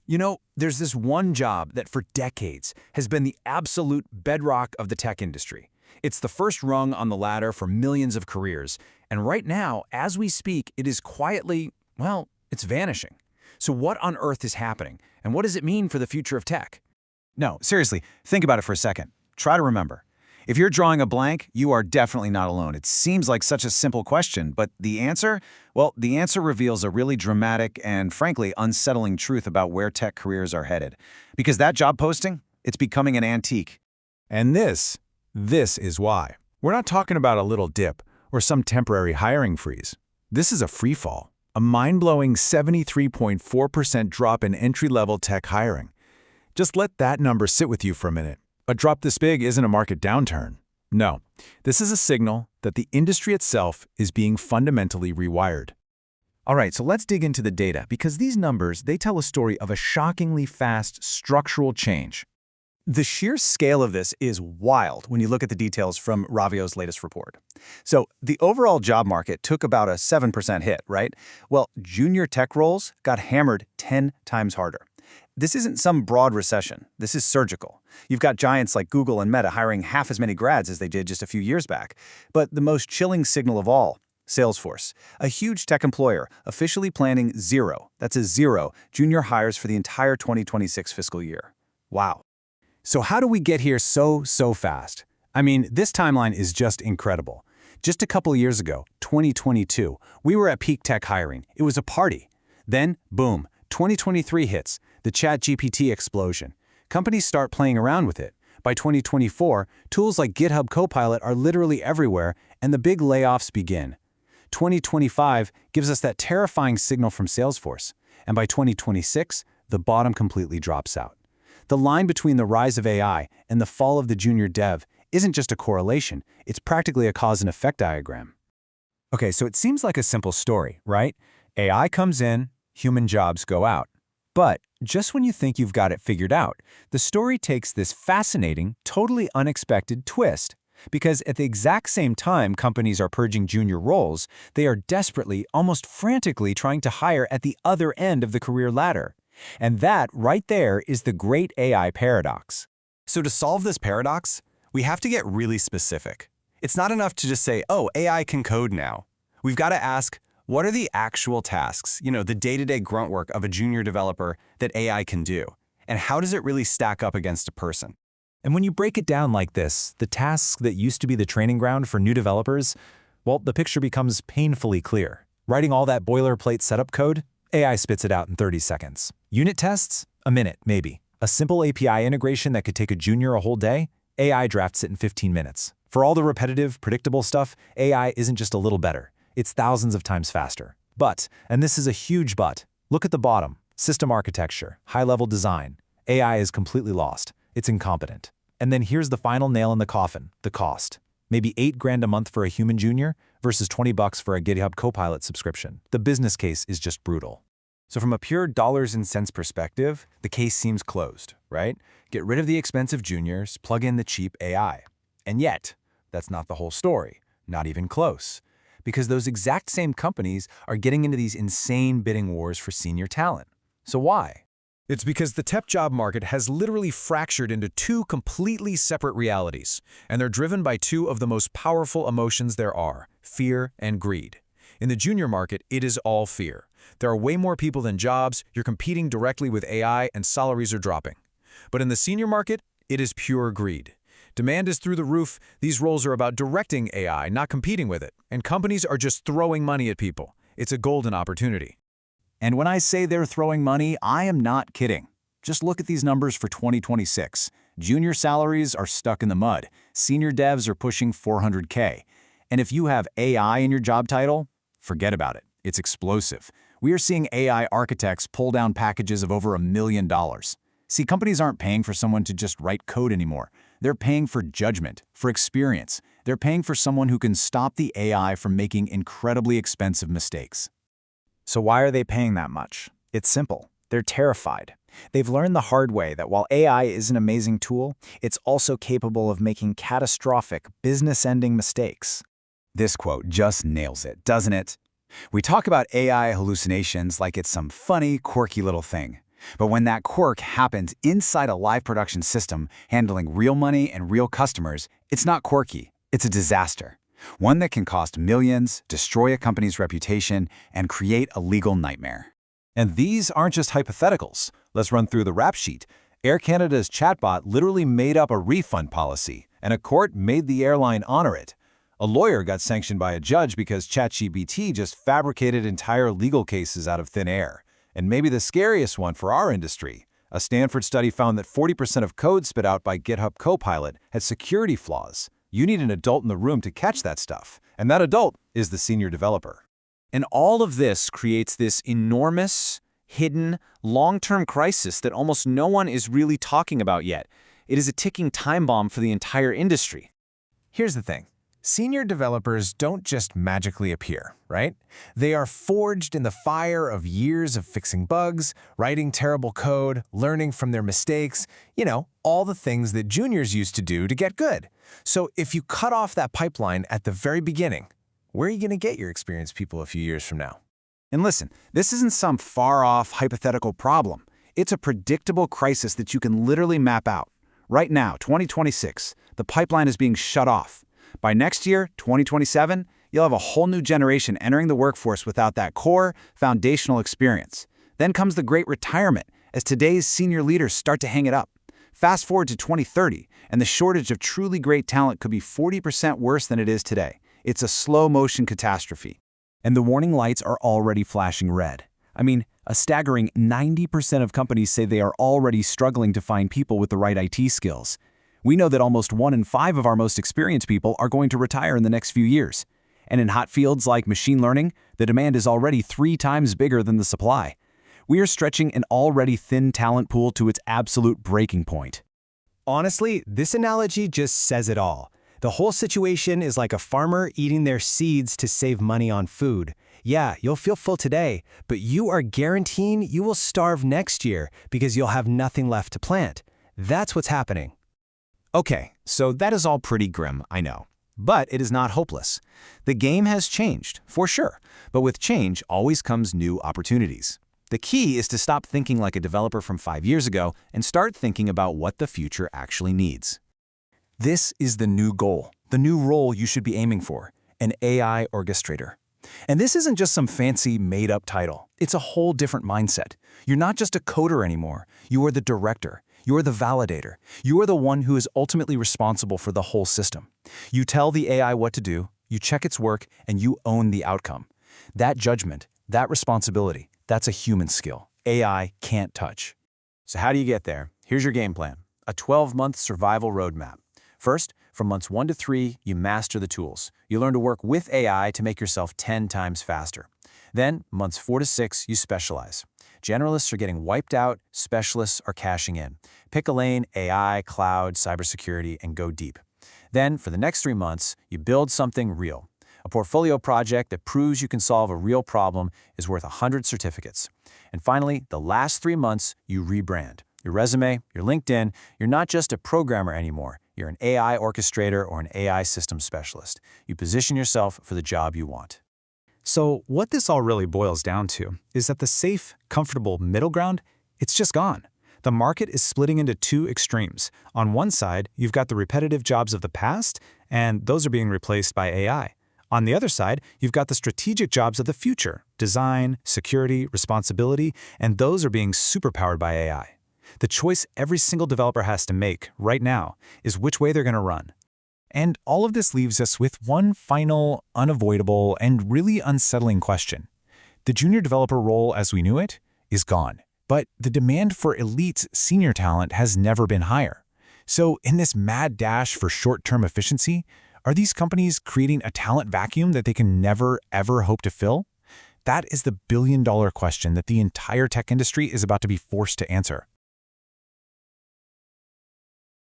You know, there's this one job that for decades has been the absolute bedrock of the tech industry. It's the first rung on the ladder for millions of careers, and right now, as we speak, it is quietly, well, it's vanishing. So what on earth is happening, and what does it mean for the future of tech? No, seriously, think about it for a second. Try to remember. If you're drawing a blank, you are definitely not alone. It seems like such a simple question, but the answer? Well, the answer reveals a really dramatic and, frankly, unsettling truth about where tech careers are headed. Because that job posting, it's becoming an antique. And this is why. We're not talking about a little dip or some temporary hiring freeze. This is a free fall, a mind-blowing 73.4% drop in entry-level tech hiring. Just let that number sit with you for a minute. A drop this big isn't a market downturn. No, this is a signal that the industry itself is being fundamentally rewired. All right, so let's dig into the data, because these numbers, they tell a story of a shockingly fast structural change. The sheer scale of this is wild when you look at the details from Ravio's latest report. So the overall job market took about a 7% hit, right? Well, junior tech roles got hammered 10 times harder. This isn't some broad recession. This is surgical. You've got giants like Google and Meta hiring half as many grads as they did just a few years back. But the most chilling signal of all, Salesforce, a huge tech employer, officially planning zero, that's a zero, junior hires for the entire 2026 fiscal year. Wow. So how do we get here so fast? I mean, this timeline is just incredible. Just a couple of years ago, 2022, we were at peak tech hiring. It was a party. Then, boom, 2023 hits, the ChatGPT explosion. Companies start playing around with it. By 2024, tools like GitHub Copilot are literally everywhere, and the big layoffs begin. 2025 gives us that terrifying signal from Salesforce, and by 2026, the bottom completely drops out. The line between the rise of AI and the fall of the junior dev isn't just a correlation, it's practically a cause and effect diagram. Okay, so it seems like a simple story, right? AI comes in, human jobs go out. But just when you think you've got it figured out, the story takes this fascinating, totally unexpected twist. Because at the exact same time companies are purging junior roles, they are desperately, almost frantically trying to hire at the other end of the career ladder. And that, right there, is the great AI paradox. So to solve this paradox, we have to get really specific. It's not enough to just say, oh, AI can code now. We've got to ask, what are the actual tasks, the day-to-day grunt work of a junior developer that AI can do? And how does it really stack up against a person? And when you break it down like this, the tasks that used to be the training ground for new developers, well, the picture becomes painfully clear. Writing all that boilerplate setup code, AI spits it out in 30 seconds. Unit tests? A minute, maybe. A simple API integration that could take a junior a whole day? AI drafts it in 15 minutes. For all the repetitive, predictable stuff, AI isn't just a little better. It's thousands of times faster. But, and this is a huge but, look at the bottom. System architecture, high-level design. AI is completely lost. It's incompetent. And then here's the final nail in the coffin, the cost. Maybe $8,000 a month for a human junior versus $20 for a GitHub Copilot subscription. The business case is just brutal. So from a pure dollars and cents perspective, the case seems closed, right? Get rid of the expensive juniors, plug in the cheap AI. And yet, that's not the whole story, not even close. Because those exact same companies are getting into these insane bidding wars for senior talent. So why? It's because the tech job market has literally fractured into two completely separate realities, and they're driven by two of the most powerful emotions there are, fear and greed. In the junior market, it is all fear. There are way more people than jobs, you're competing directly with AI, and salaries are dropping. But in the senior market, it is pure greed. Demand is through the roof, these roles are about directing AI, not competing with it, and companies are just throwing money at people. It's a golden opportunity. And when I say they're throwing money, I am not kidding. Just look at these numbers for 2026. Junior salaries are stuck in the mud. Senior devs are pushing $400K. And if you have AI in your job title, forget about it. It's explosive. We are seeing AI architects pull down packages of over $1 million. See, companies aren't paying for someone to just write code anymore. They're paying for judgment, for experience. They're paying for someone who can stop the AI from making incredibly expensive mistakes. So why are they paying that much? It's simple. They're terrified. They've learned the hard way that while AI is an amazing tool, it's also capable of making catastrophic, business-ending mistakes. This quote just nails it, doesn't it? We talk about AI hallucinations like it's some funny, quirky little thing. But when that quirk happens inside a live production system handling real money and real customers, it's not quirky, it's a disaster. One that can cost millions, destroy a company's reputation, and create a legal nightmare. And these aren't just hypotheticals. Let's run through the rap sheet. Air Canada's chatbot literally made up a refund policy, and a court made the airline honor it. A lawyer got sanctioned by a judge because ChatGPT just fabricated entire legal cases out of thin air. And maybe the scariest one for our industry, a Stanford study found that 40% of code spit out by GitHub Copilot had security flaws. You need an adult in the room to catch that stuff, and that adult is the senior developer. And all of this creates this enormous, hidden, long-term crisis that almost no one is really talking about yet. It is a ticking time bomb for the entire industry. Here's the thing. Senior developers don't just magically appear, right? They are forged in the fire of years of fixing bugs, writing terrible code, learning from their mistakes, all the things that juniors used to do to get good. So if you cut off that pipeline at the very beginning, where are you going to get your experienced people a few years from now? And listen, this isn't some far-off hypothetical problem. It's a predictable crisis that you can literally map out. Right now, 2026, the pipeline is being shut off. By next year, 2027, you'll have a whole new generation entering the workforce without that core, foundational experience. Then comes the great retirement as today's senior leaders start to hang it up. Fast forward to 2030, and the shortage of truly great talent could be 40% worse than it is today. It's a slow-motion catastrophe. And the warning lights are already flashing red. I mean, a staggering 90% of companies say they are already struggling to find people with the right IT skills. We know that almost 1 in 5 of our most experienced people are going to retire in the next few years. And in hot fields like machine learning, the demand is already 3 times bigger than the supply. We are stretching an already thin talent pool to its absolute breaking point. Honestly, this analogy just says it all. The whole situation is like a farmer eating their seeds to save money on food. Yeah, you'll feel full today, but you are guaranteeing you will starve next year because you'll have nothing left to plant. That's what's happening. Okay, so that is all pretty grim, I know. But it is not hopeless. The game has changed, for sure. But with change always comes new opportunities. The key is to stop thinking like a developer from 5 years ago and start thinking about what the future actually needs. This is the new goal, the new role you should be aiming for, an AI orchestrator. And this isn't just some fancy made-up title. It's a whole different mindset. You're not just a coder anymore. You are the director. You are the validator. You are the one who is ultimately responsible for the whole system. You tell the AI what to do, you check its work, and you own the outcome. That judgment, that responsibility, that's a human skill. AI can't touch. So how do you get there? Here's your game plan, a 12-month survival roadmap. First, from months 1 to 3, you master the tools. You learn to work with AI to make yourself 10 times faster. Then, months 4 to 6, you specialize. Generalists are getting wiped out, specialists are cashing in. Pick a lane, AI, cloud, cybersecurity, and go deep. Then, for the next 3 months, you build something real. A portfolio project that proves you can solve a real problem is worth 100 certificates. And finally, the last 3 months, you rebrand. Your resume, your LinkedIn, you're not just a programmer anymore. You're an AI orchestrator or an AI systems specialist. You position yourself for the job you want. So what this all really boils down to is that the safe, comfortable middle ground, it's just gone. The market is splitting into 2 extremes. On one side, you've got the repetitive jobs of the past, and those are being replaced by AI. On the other side, you've got the strategic jobs of the future, design, security, responsibility, and those are being superpowered by AI. The choice every single developer has to make right now is which way they're going to run. And all of this leaves us with one final, unavoidable, and really unsettling question. The junior developer role as we knew it is gone, but the demand for elite senior talent has never been higher. So in this mad dash for short-term efficiency, are these companies creating a talent vacuum that they can never, ever hope to fill? That is the billion-dollar question that the entire tech industry is about to be forced to answer.